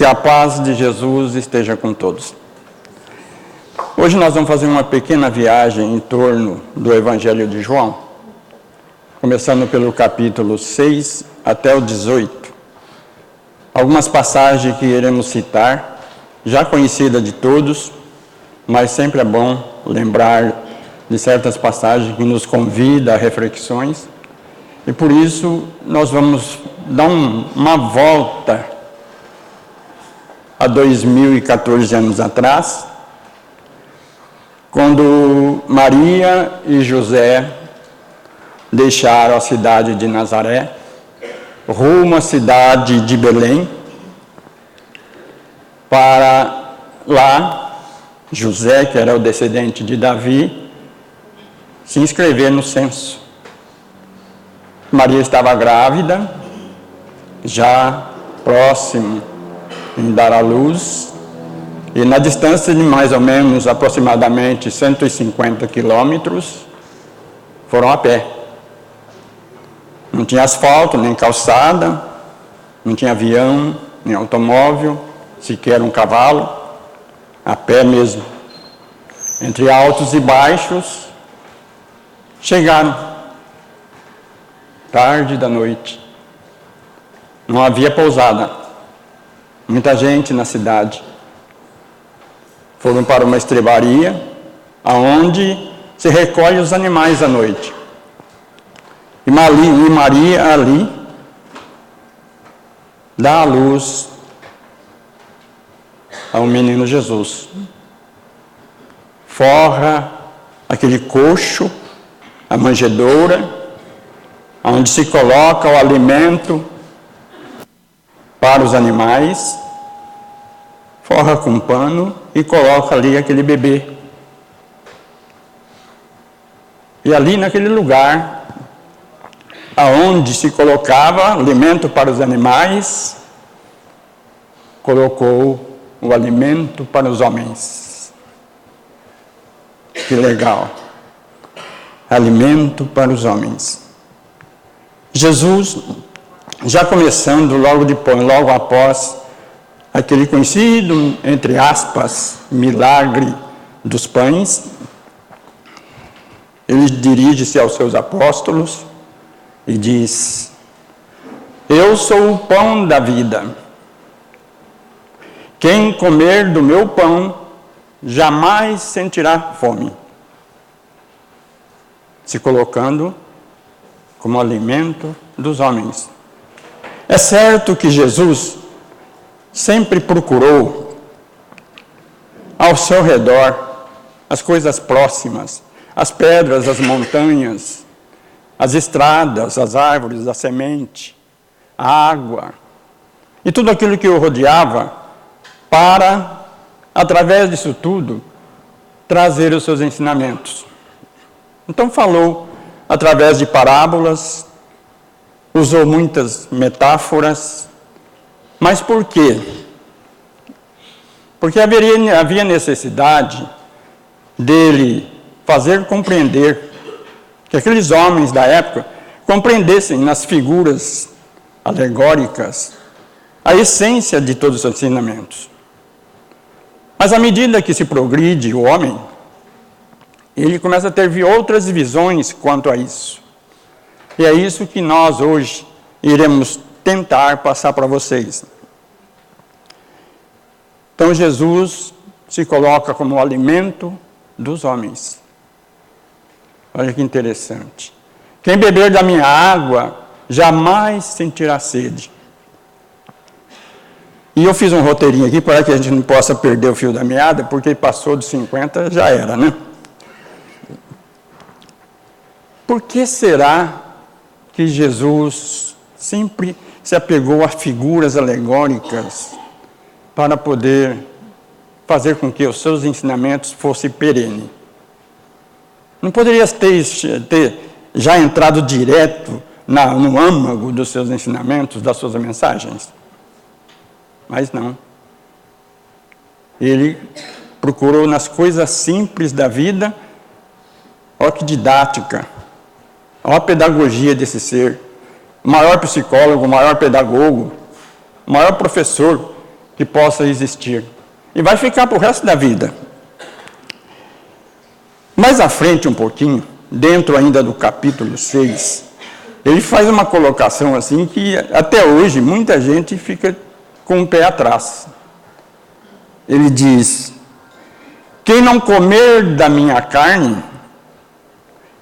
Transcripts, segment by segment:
Que a paz de Jesus esteja com todos. Hoje nós vamos fazer uma pequena viagem em torno do Evangelho de João, começando pelo capítulo 6 até o 18. Algumas passagens que iremos citar, já conhecidas de todos, mas sempre é bom lembrar de certas passagens que nos convidam a reflexões. E por isso nós vamos dar uma volta há 2014 anos atrás, quando Maria e José deixaram a cidade de Nazaré, rumo à cidade de Belém, para lá, José, que era o descendente de Davi, se inscrever no censo. Maria estava grávida, já próximo em dar à luz, e na distância de mais ou menos aproximadamente 150 quilômetros, foram a pé. Não tinha asfalto, nem calçada, não tinha avião, nem automóvel, sequer um cavalo, a pé mesmo. Entre altos e baixos, chegaram, tarde da noite. Não havia pousada, muita gente na cidade. Foram para uma estrebaria, aonde se recolhe os animais à noite. E Maria ali dá à luz ao menino Jesus. Forra aquele coxo, a manjedoura, onde se coloca o alimento para os animais, forra com pano e coloca ali aquele bebê. E ali naquele lugar, aonde se colocava alimento para os animais, colocou o alimento para os homens. Que legal! Alimento para os homens. Jesus, já começando logo após aquele conhecido, entre aspas, milagre dos pães, ele dirige-se aos seus apóstolos e diz: eu sou o pão da vida. Quem comer do meu pão jamais sentirá fome. Se colocando como alimento dos homens. É certo que Jesus sempre procurou ao seu redor as coisas próximas, as pedras, as montanhas, as estradas, as árvores, a semente, a água e tudo aquilo que o rodeava para, através disso tudo, trazer os seus ensinamentos. Então falou através de parábolas, usou muitas metáforas. Mas por quê? Porque havia necessidade dele fazer compreender, que aqueles homens da época compreendessem nas figuras alegóricas a essência de todos os ensinamentos. Mas à medida que se progride o homem, ele começa a ter outras visões quanto a isso. E é isso que nós hoje iremos tentar passar para vocês. Então Jesus se coloca como o alimento dos homens. Olha que interessante. Quem beber da minha água jamais sentirá sede. E eu fiz um roteirinho aqui para que a gente não possa perder o fio da meada, porque passou dos 50, já era, né? Por que será que Jesus sempre se apegou a figuras alegóricas para poder fazer com que os seus ensinamentos fossem perenes? Não poderia ter já entrado direto no âmago dos seus ensinamentos, das suas mensagens? Mas não. Ele procurou nas coisas simples da vida, olha que didática, olha a pedagogia desse ser, o maior psicólogo, o maior pedagogo, o maior professor que possa existir. E vai ficar para o resto da vida. Mais à frente um pouquinho, dentro ainda do capítulo 6, ele faz uma colocação assim que até hoje muita gente fica com o pé atrás. Ele diz: quem não comer da minha carne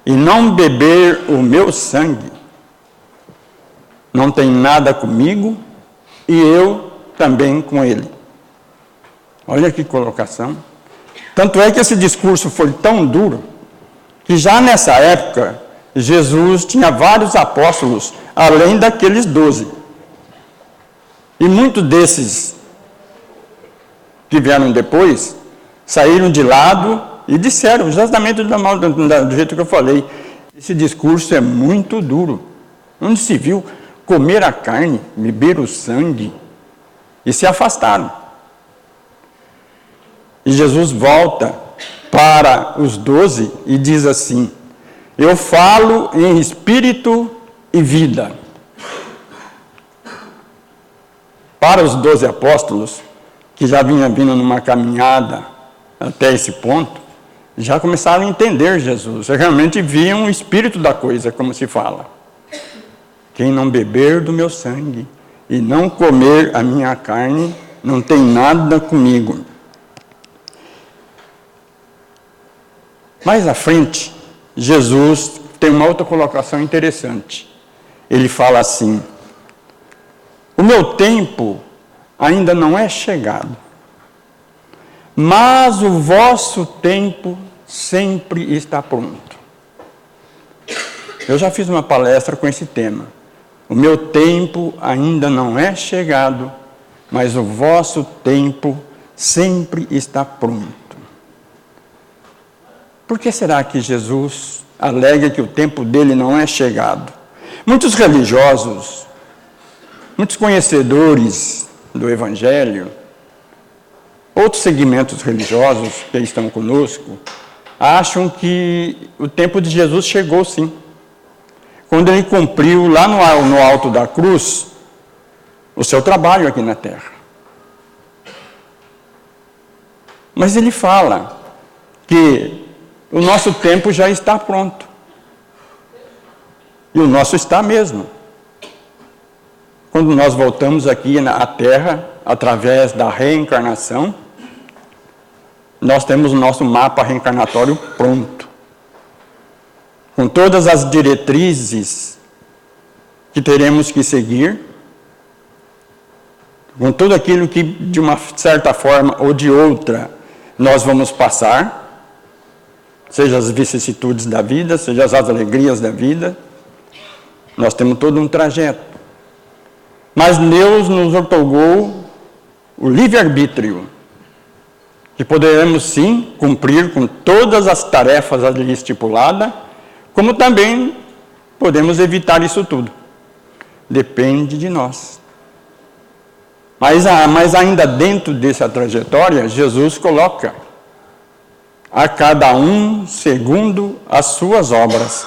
e não beber o meu sangue, não tem nada comigo e eu também com ele. Olha que colocação. Tanto é que esse discurso foi tão duro que já nessa época Jesus tinha vários apóstolos, além daqueles 12. E muitos desses que vieram depois saíram de lado e disseram exatamente do jeito que eu falei: esse discurso é muito duro. Onde se viu comer a carne, beber o sangue, e se afastaram. E Jesus volta para os 12 e diz assim: eu falo em espírito e vida. Para os 12 apóstolos, que já vinham vindo numa caminhada até esse ponto, já começaram a entender Jesus, realmente viam o espírito da coisa, como se fala. Quem não beber do meu sangue e não comer a minha carne, não tem nada comigo. Mais à frente, Jesus tem uma outra colocação interessante. Ele fala assim: o meu tempo ainda não é chegado, mas o vosso tempo sempre está pronto. Eu já fiz uma palestra com esse tema. O meu tempo ainda não é chegado, mas o vosso tempo sempre está pronto. Por que será que Jesus alega que o tempo dele não é chegado? Muitos religiosos, muitos conhecedores do Evangelho, outros segmentos religiosos que estão conosco, acham que o tempo de Jesus chegou sim. Quando ele cumpriu lá no alto da cruz o seu trabalho aqui na terra. Mas ele fala que o nosso tempo já está pronto. E o nosso está mesmo. Quando nós voltamos aqui na terra, através da reencarnação, nós temos o nosso mapa reencarnatório pronto. Com todas as diretrizes que teremos que seguir, com tudo aquilo que, de uma certa forma ou de outra, nós vamos passar, seja as vicissitudes da vida, seja as alegrias da vida, nós temos todo um trajeto. Mas Deus nos otorgou o livre-arbítrio, que poderemos sim cumprir com todas as tarefas ali estipuladas, como também podemos evitar isso tudo. Depende de nós. Mas ainda dentro dessa trajetória, Jesus coloca a cada um segundo as suas obras.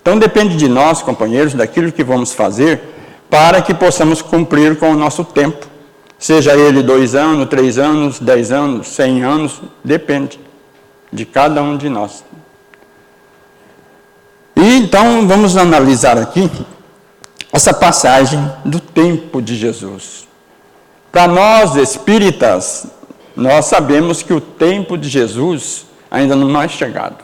Então depende de nós, companheiros, daquilo que vamos fazer para que possamos cumprir com o nosso tempo. Seja ele 2 anos, 3 anos, 10 anos, 100 anos, depende de cada um de nós. E então vamos analisar aqui essa passagem do tempo de Jesus. Para nós espíritas, nós sabemos que o tempo de Jesus ainda não é chegado.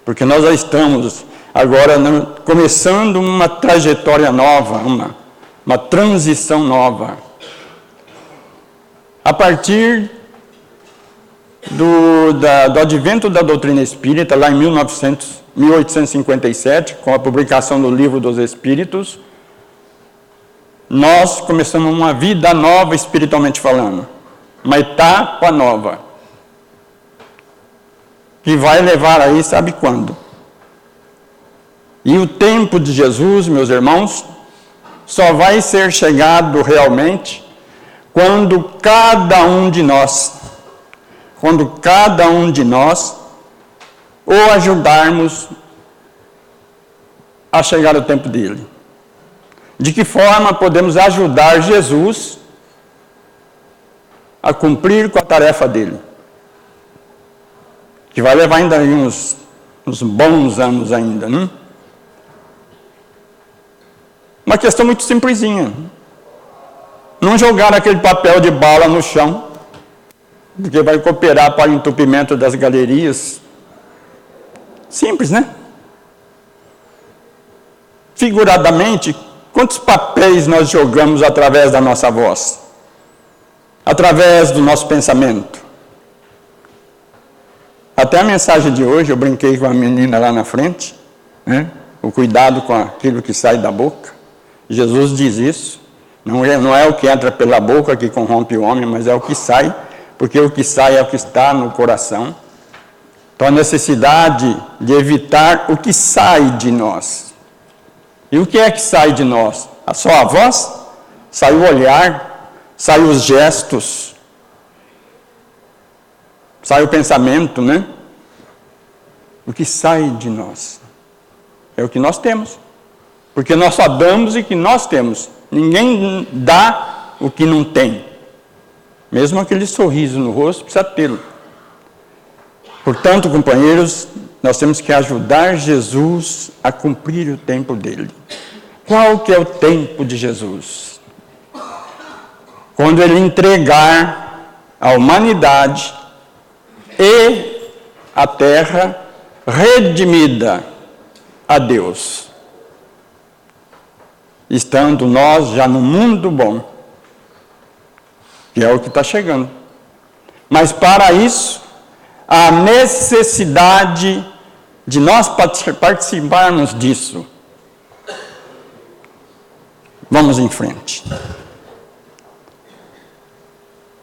Porque nós já estamos agora começando uma trajetória nova, uma transição nova. A partir do advento da doutrina espírita, lá em 1857, com a publicação do Livro dos Espíritos, nós começamos uma vida nova espiritualmente falando, uma etapa nova, que vai levar aí, sabe quando? E o tempo de Jesus, meus irmãos, só vai ser chegado realmente quando cada um de nós o ajudarmos a chegar ao tempo dele. De que forma podemos ajudar Jesus a cumprir com a tarefa dele? Que vai levar ainda uns bons anos ainda, né? Uma questão muito simplesinha. Não jogar aquele papel de bala no chão, porque vai cooperar para o entupimento das galerias. Simples, né? Figuradamente, quantos papéis nós jogamos através da nossa voz? Através do nosso pensamento? Até a mensagem de hoje, eu brinquei com a menina lá na frente, né? O cuidado com aquilo que sai da boca. Jesus diz isso. Não é o que entra pela boca que corrompe o homem, mas é o que sai, porque o que sai é o que está no coração. Então, a necessidade de evitar o que sai de nós. E o que é que sai de nós? Só a voz? Sai o olhar? Sai os gestos? Sai o pensamento, né? O que sai de nós é o que nós temos. Porque nós só damos o que nós temos. Ninguém dá o que não tem. Mesmo aquele sorriso no rosto, precisa tê-lo. Portanto, companheiros, nós temos que ajudar Jesus a cumprir o tempo dele. Qual que é o tempo de Jesus? Quando ele entregar a humanidade e a terra redimida a Deus. Estando nós já no mundo bom, que é o que está chegando. Mas para isso, a necessidade de nós participarmos disso. Vamos em frente.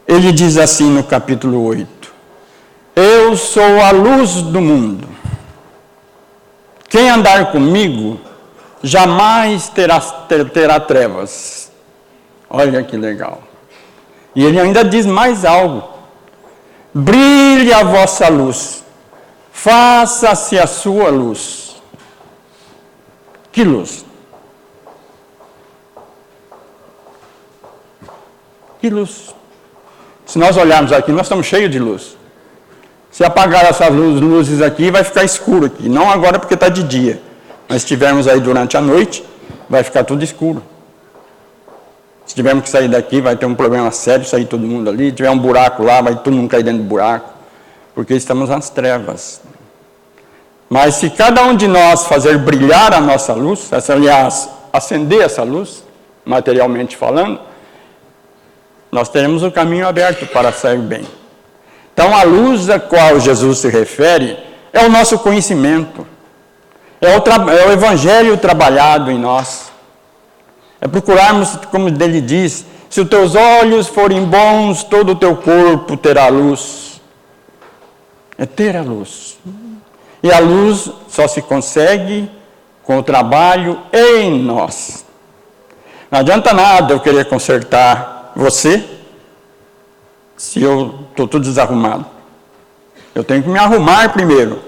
Ele diz assim no capítulo 8: Eu sou a luz do mundo. Quem andar comigo jamais terá trevas. Olha que legal. E ele ainda diz mais algo. Brilhe a vossa luz. Faça-se a sua luz. Que luz? Que luz? Se nós olharmos aqui, nós estamos cheios de luz. Se apagar essas luzes aqui, vai ficar escuro aqui. Não agora porque está de dia. Mas se estivermos aí durante a noite, vai ficar tudo escuro. Se tivermos que sair daqui, vai ter um problema sério, sair todo mundo ali. Se tiver um buraco lá, vai todo mundo cair dentro do buraco. Porque estamos nas trevas. Mas se cada um de nós fazer brilhar a nossa luz, aliás, acender essa luz, materialmente falando, nós teremos o caminho aberto para sair bem. Então, a luz a qual Jesus se refere é o nosso conhecimento. É o Evangelho trabalhado em nós. É procurarmos, como ele diz, se os teus olhos forem bons, todo o teu corpo terá luz. É ter a luz. E a luz só se consegue com o trabalho em nós. Não adianta nada eu querer consertar você se eu estou tudo desarrumado. Eu tenho que me arrumar primeiro,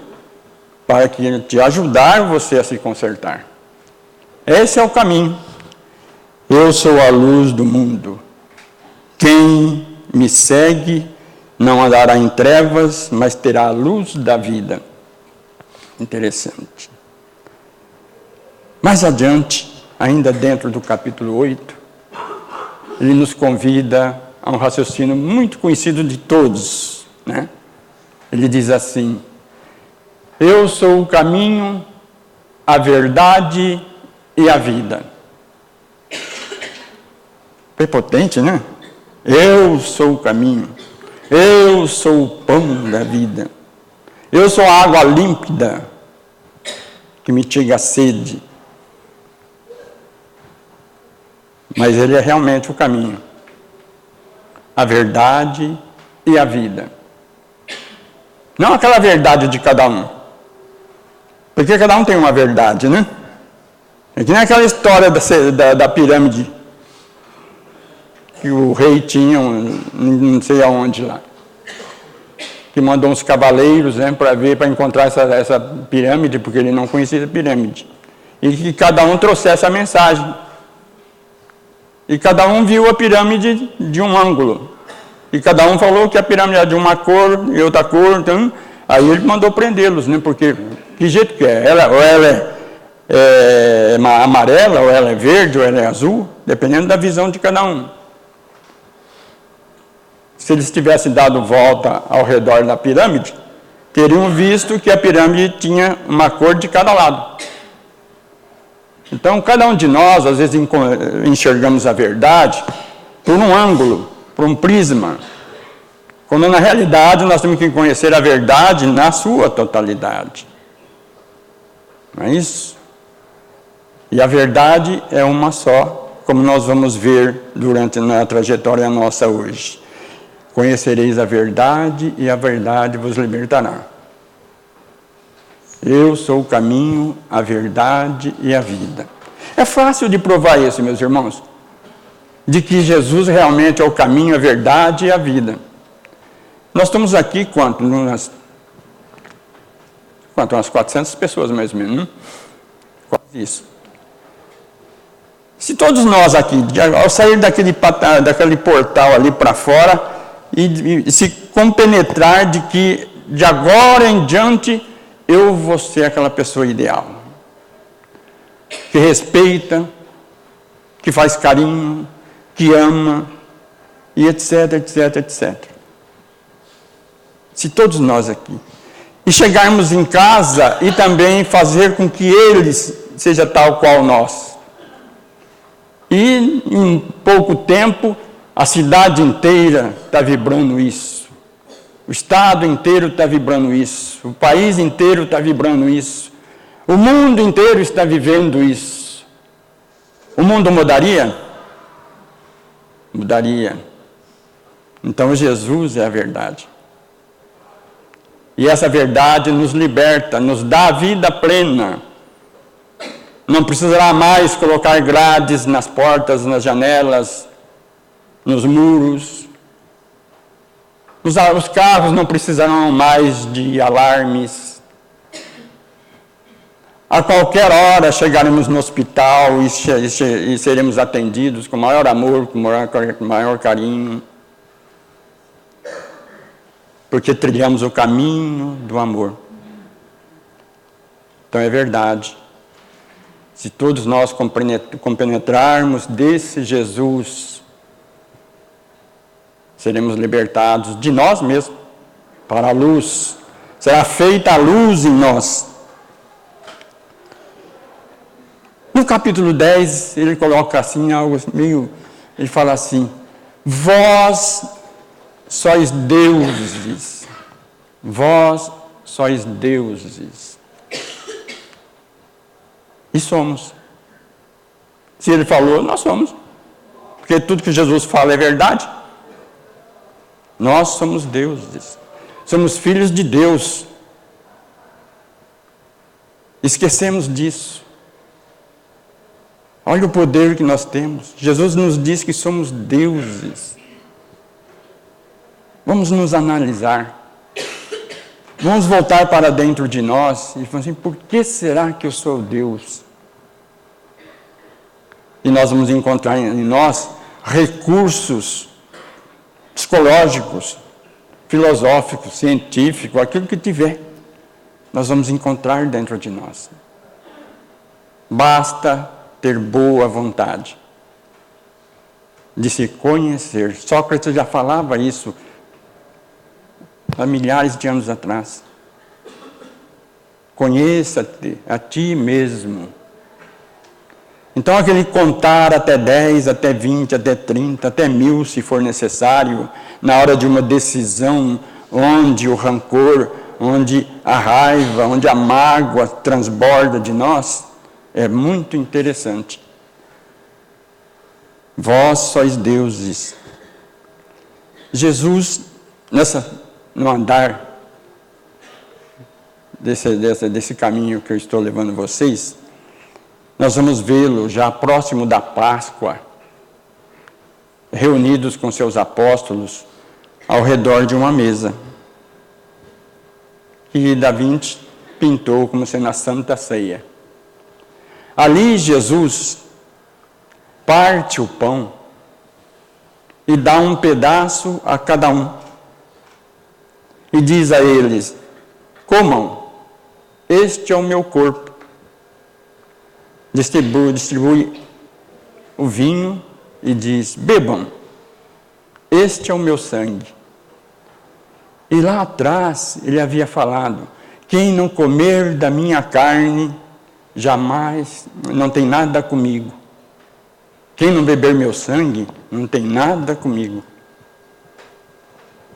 para que te ajudar você a se consertar. Esse é o caminho. Eu sou a luz do mundo. Quem me segue não andará em trevas, mas terá a luz da vida. Interessante. Mais adiante, ainda dentro do capítulo 8, ele nos convida a um raciocínio muito conhecido de todos, né? Ele diz assim: eu sou o caminho, a verdade e a vida. Prepotente, né? Eu sou o caminho, eu sou o pão da vida, eu sou a água límpida que mitiga a sede. Mas ele é realmente o caminho, a verdade e a vida. Não aquela verdade de cada um. Porque cada um tem uma verdade, né? É que nem aquela história da pirâmide que o rei tinha, não sei aonde lá, que mandou uns cavaleiros, né, para encontrar essa pirâmide, porque ele não conhecia a pirâmide. E que cada um trouxesse a mensagem. E cada um viu a pirâmide de um ângulo. E cada um falou que a pirâmide era de uma cor e outra cor. Então, aí ele mandou prendê-los, né? Porque que jeito que é? Ou ela é amarela, ou ela é verde, ou ela é azul, dependendo da visão de cada um. Se eles tivessem dado volta ao redor da pirâmide, teriam visto que a pirâmide tinha uma cor de cada lado. Então, cada um de nós, às vezes, enxergamos a verdade por um ângulo, por um prisma, quando na realidade nós temos que conhecer a verdade na sua totalidade. Não é isso? E a verdade é uma só, como nós vamos ver durante a trajetória nossa hoje. Conhecereis a verdade e a verdade vos libertará. Eu sou o caminho, a verdade e a vida. É fácil de provar isso, meus irmãos, de que Jesus realmente é o caminho, a verdade e a vida. Nós estamos aqui, umas 400 pessoas mais ou menos, né? Quase isso. Se todos nós aqui, ao sair daquele portal ali para fora, e se compenetrar de que de agora em diante eu vou ser aquela pessoa ideal, que respeita, que faz carinho, que ama, e etc, etc, etc. Se todos nós aqui, e chegarmos em casa e também fazer com que eles seja tal qual nós, e em pouco tempo a cidade inteira está vibrando isso. O estado inteiro está vibrando isso. O país inteiro está vibrando isso. O mundo inteiro está vivendo isso. O mundo mudaria? Mudaria. Então Jesus é a verdade. E essa verdade nos liberta, nos dá a vida plena. Não precisará mais colocar grades nas portas, nas janelas, nos muros. Os carros não precisarão mais de alarmes. A qualquer hora chegaremos no hospital e seremos atendidos com maior amor, com maior carinho. Porque trilhamos o caminho do amor. Então é verdade. Se todos nós compenetrarmos desse Jesus, seremos libertados de nós mesmos, para a luz. Será feita a luz em nós. No capítulo 10, ele coloca assim, algo meio... Ele fala assim, vós sois deuses. Vós sois deuses. E somos. Se ele falou, nós somos. Porque tudo que Jesus fala é verdade. Nós somos deuses. Somos filhos de Deus. Esquecemos disso. Olha o poder que nós temos. Jesus nos diz que somos deuses. Vamos nos analisar. Vamos voltar para dentro de nós e falar assim, por que será que eu sou Deus? E nós vamos encontrar em nós recursos psicológicos, filosóficos, científicos, aquilo que tiver, nós vamos encontrar dentro de nós. Basta ter boa vontade de se conhecer. Sócrates já falava isso há milhares de anos atrás. Conheça-te a ti mesmo. Então, aquele contar até 10, até 20, até 30, até 1000, se for necessário, na hora de uma decisão, onde o rancor, onde a raiva, onde a mágoa transborda de nós, é muito interessante. Vós sois deuses. Jesus, no andar desse caminho que eu estou levando vocês, nós vamos vê-lo já próximo da Páscoa, reunidos com seus apóstolos ao redor de uma mesa, que Da Vinci pintou como sendo a Santa Ceia. Ali Jesus parte o pão e dá um pedaço a cada um. E diz a eles: comam, este é o meu corpo. Distribui o vinho e diz: bebam, este é o meu sangue. E lá atrás ele havia falado: quem não comer da minha carne, jamais não tem nada comigo. Quem não beber meu sangue, não tem nada comigo.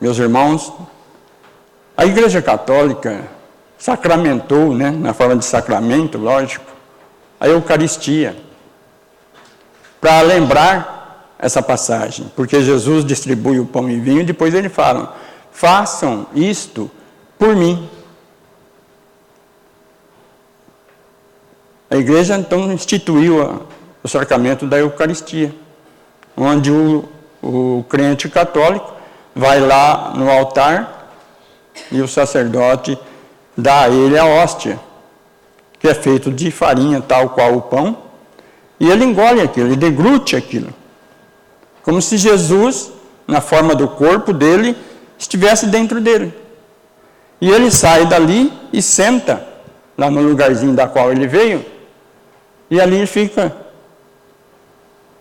Meus irmãos, a Igreja Católica sacramentou, na forma de sacramento, lógico, a Eucaristia, para lembrar essa passagem, porque Jesus distribui o pão e vinho e depois ele fala: façam isto por mim. A igreja então instituiu o sacramento da Eucaristia, onde o crente católico vai lá no altar e o sacerdote dá a ele a hóstia, que é feito de farinha, tal qual o pão, e ele engole aquilo, ele deglute aquilo, como se Jesus, na forma do corpo dele, estivesse dentro dele. E ele sai dali e senta lá no lugarzinho da qual ele veio, e ali fica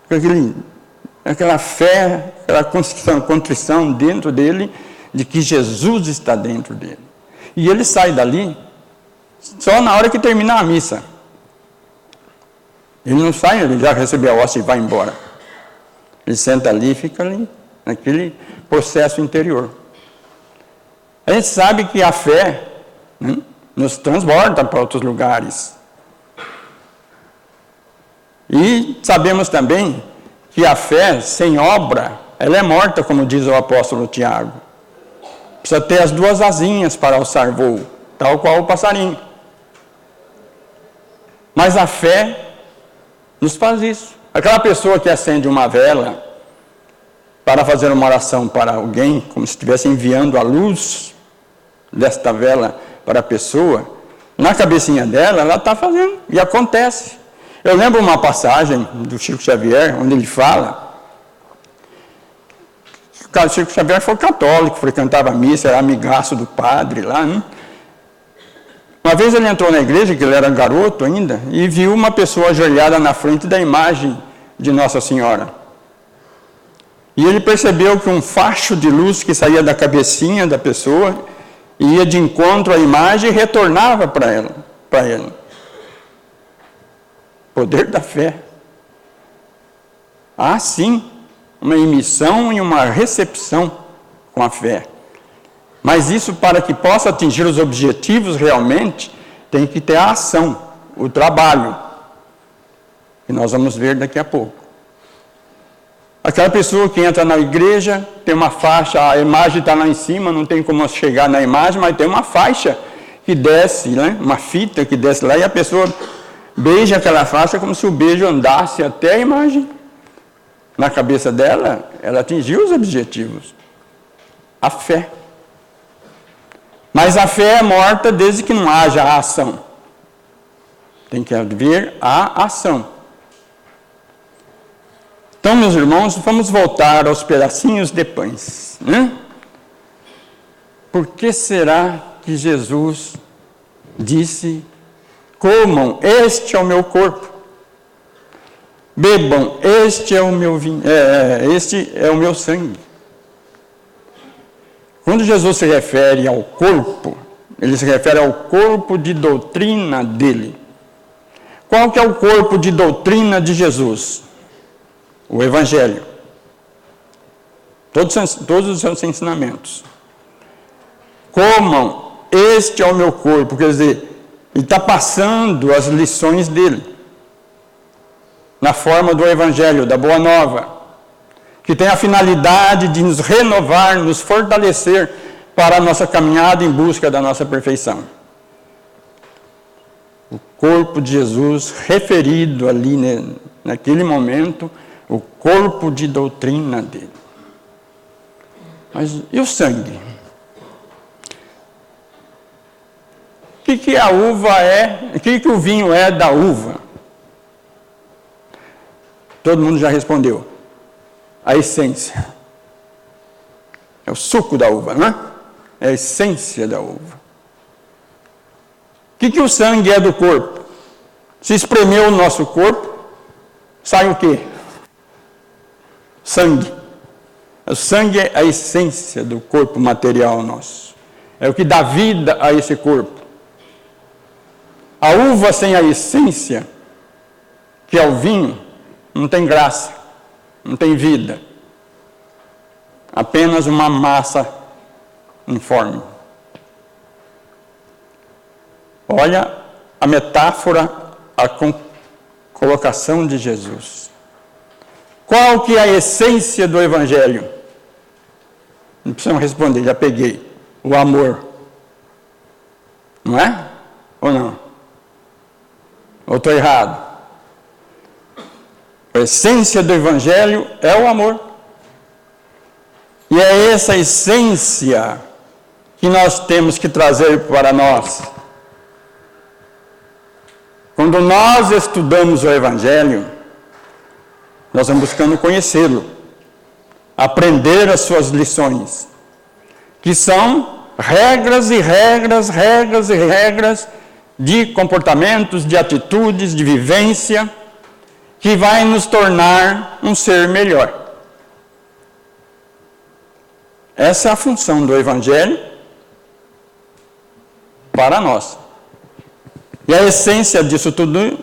com aquela fé, aquela contrição dentro dele, de que Jesus está dentro dele. E ele sai dali só na hora que terminar a missa. Ele não sai, ele já recebeu a hóstia e vai embora. Ele senta ali e fica ali, naquele processo interior. A gente sabe que a fé nos transporta para outros lugares. E sabemos também que a fé sem obra, ela é morta, como diz o apóstolo Tiago. Precisa ter as duas asinhas para alçar voo, tal qual o passarinho. Mas a fé nos faz isso. Aquela pessoa que acende uma vela para fazer uma oração para alguém, como se estivesse enviando a luz desta vela para a pessoa, na cabecinha dela, ela está fazendo, e acontece. Eu lembro uma passagem do Chico Xavier, onde ele fala, o Chico Xavier foi católico, frequentava a missa, era amigaço do padre lá, Uma vez ele entrou na igreja, que ele era garoto ainda, e viu uma pessoa ajoelhada na frente da imagem de Nossa Senhora. E ele percebeu que um facho de luz que saía da cabecinha da pessoa ia de encontro à imagem e retornava para ele. Poder da fé. Há sim uma emissão e uma recepção com a fé. Mas isso, para que possa atingir os objetivos realmente, tem que ter a ação, o trabalho, que nós vamos ver daqui a pouco. Aquela pessoa que entra na igreja, tem uma faixa, a imagem está lá em cima, não tem como chegar na imagem, mas tem uma faixa que desce, uma fita que desce lá, e a pessoa beija aquela faixa como se o beijo andasse até a imagem. Na cabeça dela, ela atingiu os objetivos. A fé. Mas a fé é morta desde que não haja a ação. Tem que haver a ação. Então, meus irmãos, vamos voltar aos pedacinhos de pães. Por que será que Jesus disse: comam, este é o meu corpo. Bebam, este é o meu vinho, este é o meu sangue. Quando Jesus se refere ao corpo, ele se refere ao corpo de doutrina dele. Qual que é o corpo de doutrina de Jesus? O Evangelho. Todos os seus ensinamentos. Comam, este é o meu corpo. Quer dizer, ele está passando as lições dele, na forma do Evangelho, da Boa Nova, que tem a finalidade de nos renovar, nos fortalecer para a nossa caminhada em busca da nossa perfeição. O corpo de Jesus, referido ali naquele momento, o corpo de doutrina dele. Mas e o sangue? O que a uva é? O que o vinho é da uva? todo mundo já respondeu. A essência. É o suco da uva, não é? É a essência da uva. O que o sangue é do corpo? Se espremeu o nosso corpo, sai o quê? Sangue. O sangue é a essência do corpo material nosso. É o que dá vida a esse corpo. A uva sem a essência, que é o vinho, não tem graça, não tem vida. Apenas uma massa informe. Olha a metáfora, a colocação de Jesus. Qual que é a essência do Evangelho? Não precisamos responder, já peguei. O amor. Não é? Ou não? Ou estou errado? A essência do Evangelho é o amor. E é essa essência que nós temos que trazer para nós. Quando nós estudamos o Evangelho, nós vamos buscando conhecê-lo, aprender as suas lições, que são regras e regras, regras e regras de comportamentos, de atitudes, de vivência, que vai nos tornar um ser melhor. Essa é a função do Evangelho para nós. E a essência disso tudo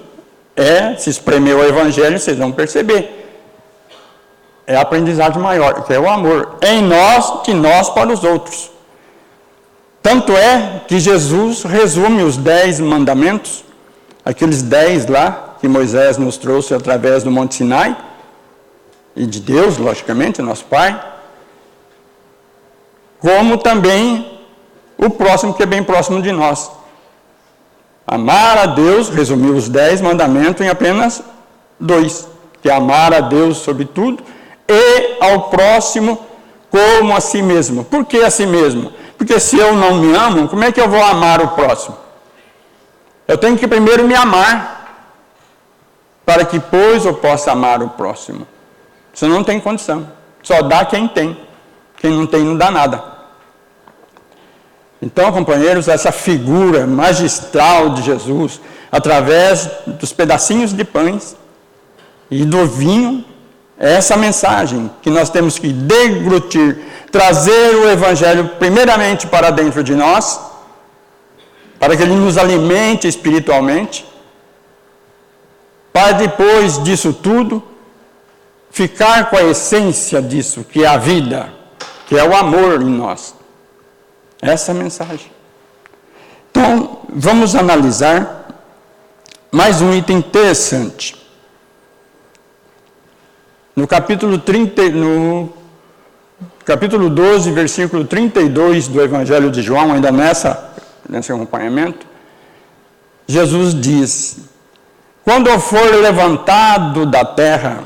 é, se espremer o Evangelho, vocês vão perceber, é a aprendizagem maior, que é o amor, em nós, de nós para os outros. Tanto é que Jesus resume os 10 mandamentos, aqueles 10 lá, que Moisés nos trouxe através do Monte Sinai, e de Deus, logicamente, nosso Pai, como também o próximo, que é bem próximo de nós. Amar a Deus, resumiu os 10 mandamentos em apenas 2, que é amar a Deus sobre tudo e ao próximo como a si mesmo. Por que a si mesmo? Porque se eu não me amo, como é que eu vou amar o próximo? Eu tenho que primeiro me amar, para que depois eu possa amar o próximo. Isso não tem condição. Só dá quem tem. Quem não tem não dá nada. Então, companheiros, essa figura magistral de Jesus, através dos pedacinhos de pães e do vinho, é essa mensagem que nós temos que deglutir, trazer o Evangelho primeiramente para dentro de nós, para que ele nos alimente espiritualmente, para depois disso tudo, ficar com a essência disso, que é a vida, que é o amor em nós. Essa é a mensagem. Então, vamos analisar mais um item interessante. No capítulo 12, versículo 32 do Evangelho de João, ainda nesse acompanhamento, Jesus diz: quando eu for levantado da terra,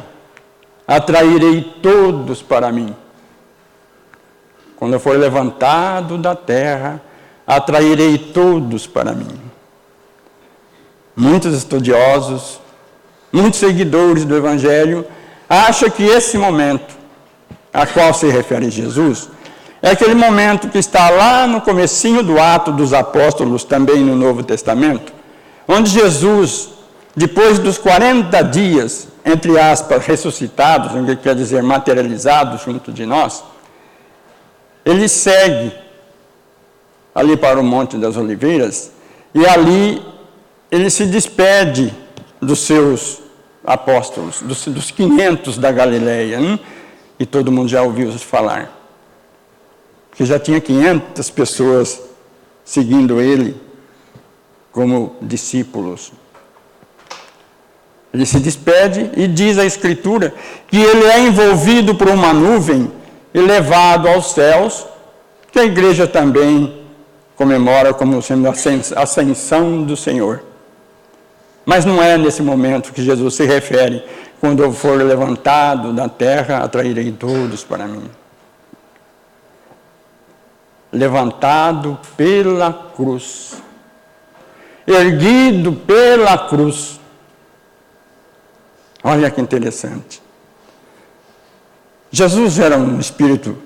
atrairei todos para mim. Quando eu for levantado da terra, atrairei todos para mim. Muitos estudiosos, muitos seguidores do Evangelho, acham que esse momento a qual se refere Jesus é aquele momento que está lá no comecinho do Ato dos Apóstolos, também no Novo Testamento, onde Jesus, depois dos 40 dias, entre aspas, ressuscitados, o que quer dizer materializados junto de nós, ele segue ali para o Monte das Oliveiras, e ali ele se despede dos seus apóstolos, dos 500 da Galileia, e todo mundo já ouviu falar, que já tinha 500 pessoas seguindo ele como discípulos. Ele se despede e diz a Escritura que ele é envolvido por uma nuvem e levado aos céus, que a igreja também comemora como sendo a ascensão do Senhor. Mas não é nesse momento que Jesus se refere: quando eu for levantado da terra, atrairei todos para mim. Levantado pela cruz, erguido pela cruz. Olha que interessante. Jesus era um espírito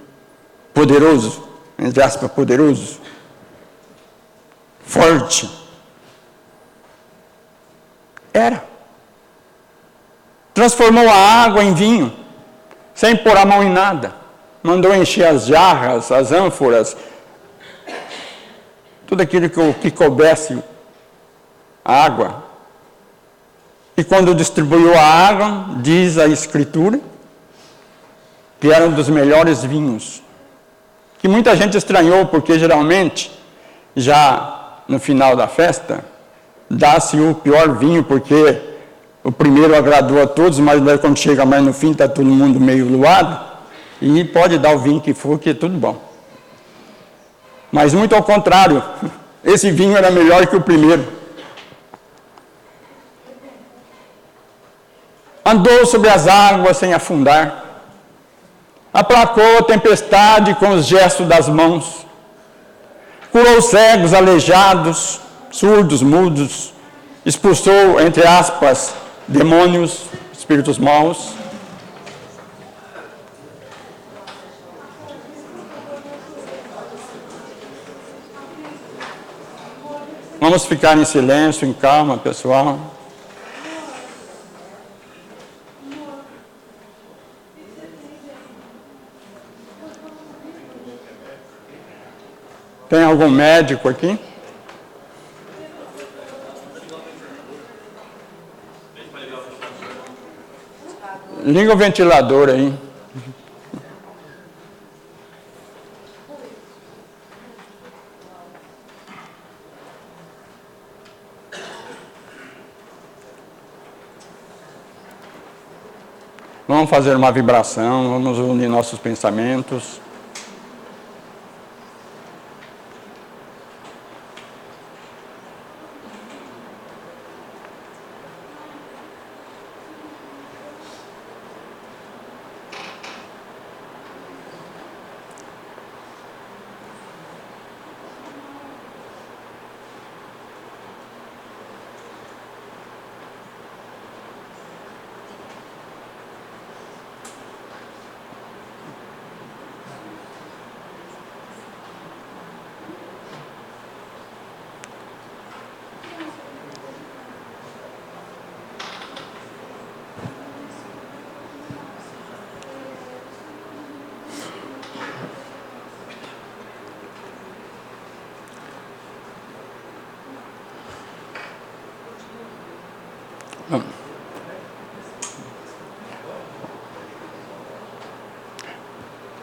poderoso, entre aspas, poderoso, forte. Era. Transformou a água em vinho, sem pôr a mão em nada. Mandou encher as jarras, as ânforas, tudo aquilo que coubesse a água. E quando distribuiu a água, diz a Escritura, que era um dos melhores vinhos. Que muita gente estranhou, porque geralmente, já no final da festa, dá-se o pior vinho, porque o primeiro agradou a todos, mas quando chega mais no fim, está todo mundo meio luado, e pode dar o vinho que for, que é tudo bom. Mas muito ao contrário, esse vinho era melhor que o primeiro. Andou sobre as águas sem afundar, aplacou a tempestade com os gestos das mãos, curou cegos, aleijados, surdos, mudos, expulsou, entre aspas, demônios, espíritos maus. Vamos ficar em silêncio, em calma, pessoal. Tem algum médico aqui? Liga o ventilador aí. Vamos fazer uma vibração, vamos unir nossos pensamentos.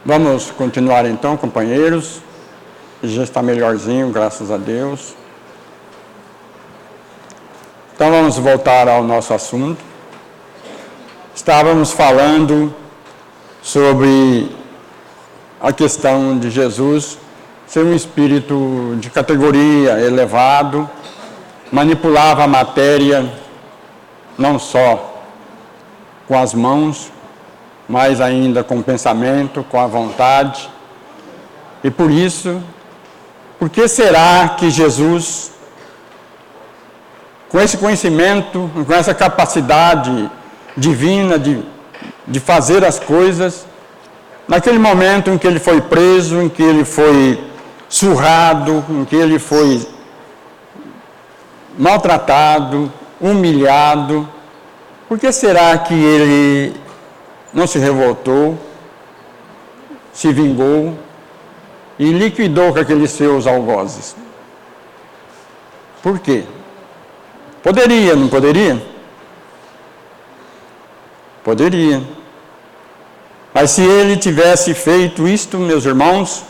Vamos continuar então, companheiros. Já está melhorzinho, graças a Deus. Então vamos voltar ao nosso assunto. Estávamos falando sobre a questão de Jesus ser um espírito de categoria elevado, manipulava a matéria não só com as mãos, mas ainda com o pensamento, com a vontade. E por isso, por que será que Jesus, com esse conhecimento, com essa capacidade divina de fazer as coisas, naquele momento em que ele foi preso, em que ele foi surrado, em que ele foi maltratado, humilhado, por que será que ele não se revoltou, se vingou e liquidou com aqueles seus algozes? Por quê? Poderia, não poderia? Poderia. Mas se ele tivesse feito isto, meus irmãos,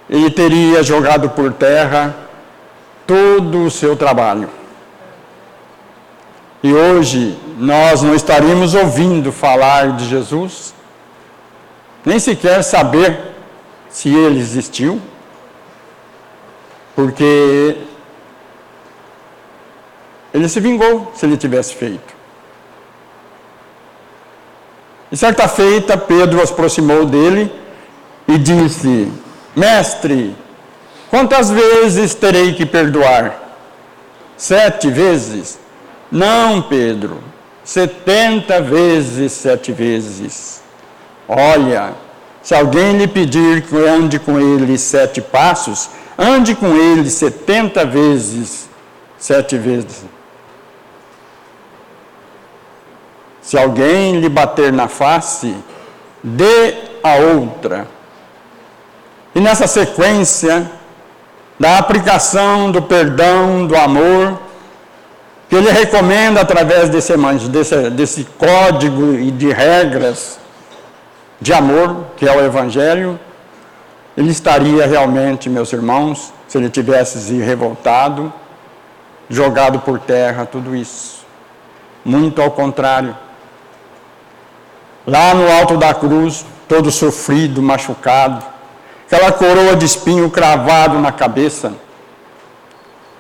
ele teria jogado por terra todo o seu trabalho. E hoje nós não estaríamos ouvindo falar de Jesus, nem sequer saber se ele existiu, porque ele se vingou se ele tivesse feito. E certa feita, Pedro se aproximou dele e disse: Mestre, quantas vezes terei que perdoar? 7 vezes? Não, Pedro, 70 vezes, 7 vezes. Olha, se alguém lhe pedir que ande com ele 7 passos, ande com ele 70 vezes, 7 vezes. Se alguém lhe bater na face, dê a outra. E nessa sequência da aplicação do perdão, do amor, que ele recomenda através desse código e de regras de amor, que é o Evangelho, ele estaria realmente, meus irmãos, se ele tivesse se revoltado, jogado por terra tudo isso. Muito ao contrário. Lá no alto da cruz, todo sofrido, machucado, aquela coroa de espinho cravado na cabeça,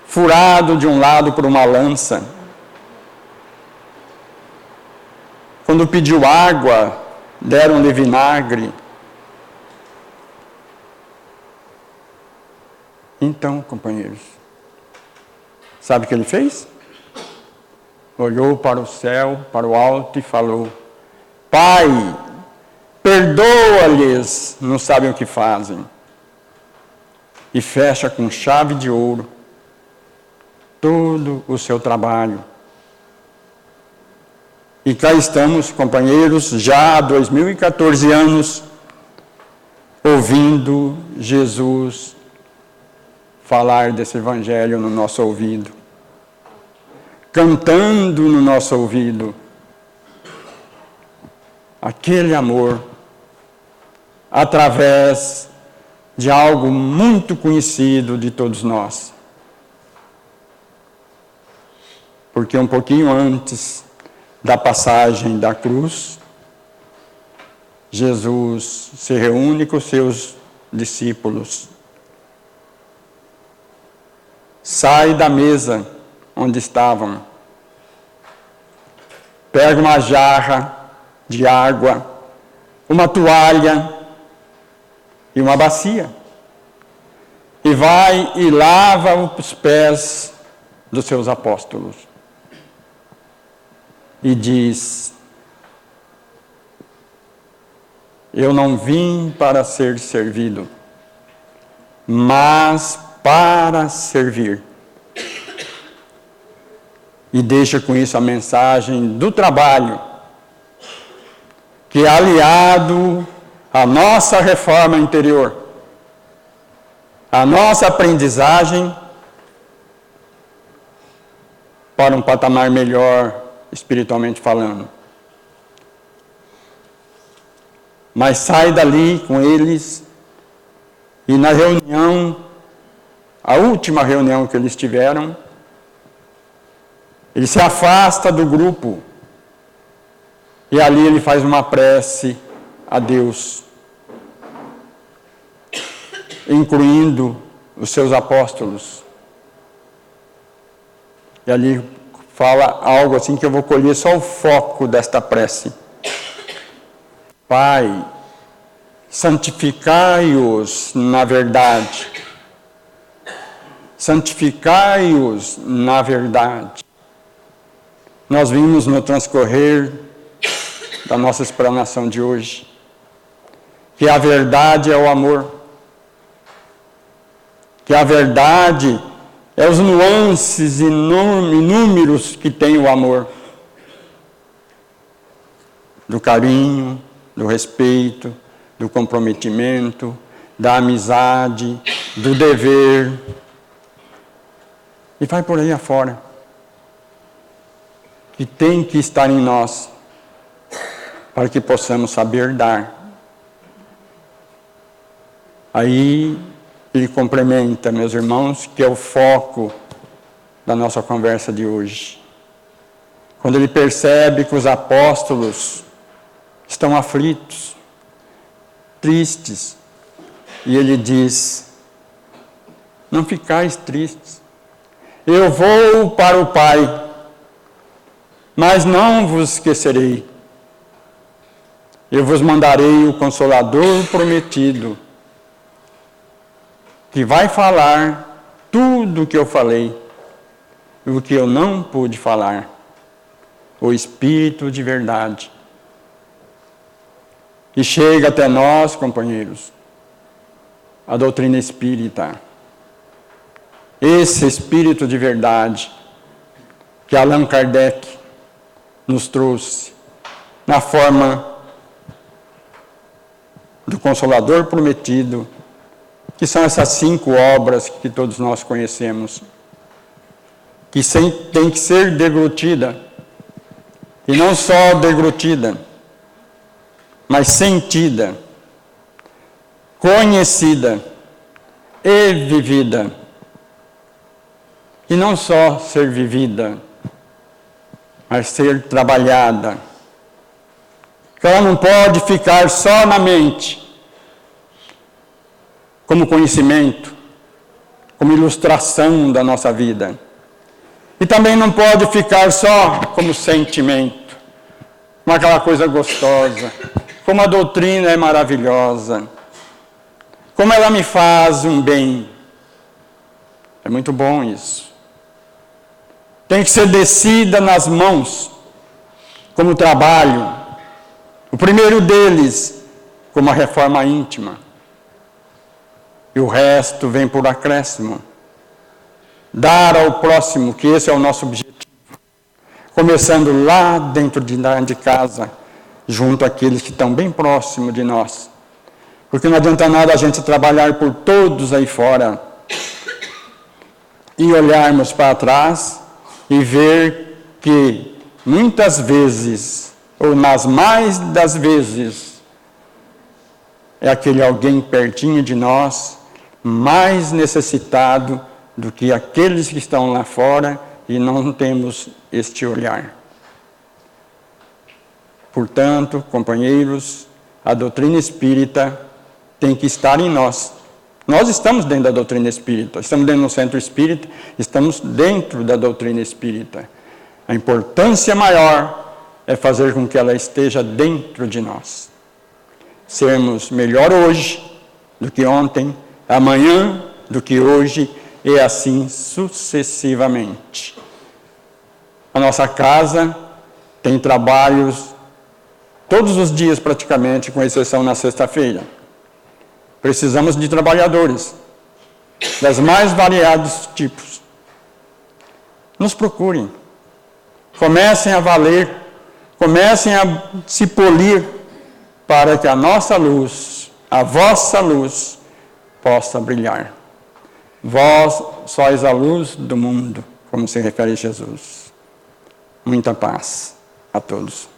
furado de um lado por uma lança. Quando pediu água, deram-lhe vinagre. Então, companheiros, sabe o que ele fez? Olhou para o céu, para o alto e falou: Pai, perdoa-lhes, não sabem o que fazem. E fecha com chave de ouro todo o seu trabalho. E cá estamos, companheiros, já há 2014 anos, ouvindo Jesus falar desse Evangelho no nosso ouvido, cantando no nosso ouvido, aquele amor, através de algo muito conhecido de todos nós. Porque um pouquinho antes da passagem da cruz, Jesus se reúne com seus discípulos, sai da mesa onde estavam, pega uma jarra de água, uma toalha e uma bacia, e vai e lava os pés dos seus apóstolos. E diz: eu não vim para ser servido, mas para servir. E deixa com isso a mensagem do trabalho, que é aliado à nossa reforma interior, à nossa aprendizagem para um patamar melhor, espiritualmente falando. Mas sai dali com eles, e na reunião, a última reunião que eles tiveram, ele se afasta do grupo, e ali ele faz uma prece a Deus, incluindo os seus apóstolos. E ali fala algo assim que eu vou colher só o foco desta prece. Pai, santificai-os na verdade. Santificai-os na verdade. Nós vimos no transcorrer da nossa explanação de hoje que a verdade é o amor, que a verdade é os nuances inúmeros que tem o amor, do carinho, do respeito, do comprometimento, da amizade, do dever, e vai por aí afora, que tem que estar em nós, para que possamos saber dar. Aí ele complementa, meus irmãos, que é o foco da nossa conversa de hoje. Quando ele percebe que os apóstolos estão aflitos, tristes, e ele diz: não ficais tristes, eu vou para o Pai, mas não vos esquecerei. Eu vos mandarei o Consolador prometido, que vai falar tudo o que eu falei e o que eu não pude falar. o Espírito de verdade. E chega até nós, companheiros, a doutrina espírita. Esse Espírito de verdade que Allan Kardec nos trouxe na forma do Consolador Prometido, que são essas 5 obras que todos nós conhecemos, que tem que ser deglutida, e não só deglutida, mas sentida, conhecida e vivida. E não só ser vivida, mas ser trabalhada. Ela não pode ficar só na mente, como conhecimento, como ilustração da nossa vida. E também não pode ficar só como sentimento, como aquela coisa gostosa, como a doutrina é maravilhosa, como ela me faz um bem. É muito bom isso. Tem que ser descida nas mãos, como trabalho. O primeiro deles, como a reforma íntima. E o resto vem por acréscimo. Dar ao próximo, que esse é o nosso objetivo. Começando lá dentro de casa, junto àqueles que estão bem próximos de nós. Porque não adianta nada a gente trabalhar por todos aí fora e olharmos para trás e ver que muitas vezes, ou nas mais das vezes, é aquele alguém pertinho de nós, mais necessitado do que aqueles que estão lá fora e não temos este olhar. Portanto, companheiros, a doutrina espírita tem que estar em nós. Nós estamos dentro da doutrina espírita, estamos dentro do centro espírita, estamos dentro da doutrina espírita. A importância maior é fazer com que ela esteja dentro de nós. Sermos melhor hoje do que ontem, amanhã do que hoje, e assim sucessivamente. A nossa casa tem trabalhos todos os dias praticamente, com exceção na sexta-feira. Precisamos de trabalhadores, das mais variados tipos. Nos procurem, comecem a valer, comecem a se polir, para que a nossa luz, a vossa luz, possa brilhar. Vós sois a luz do mundo, como se refere a Jesus. Muita paz a todos.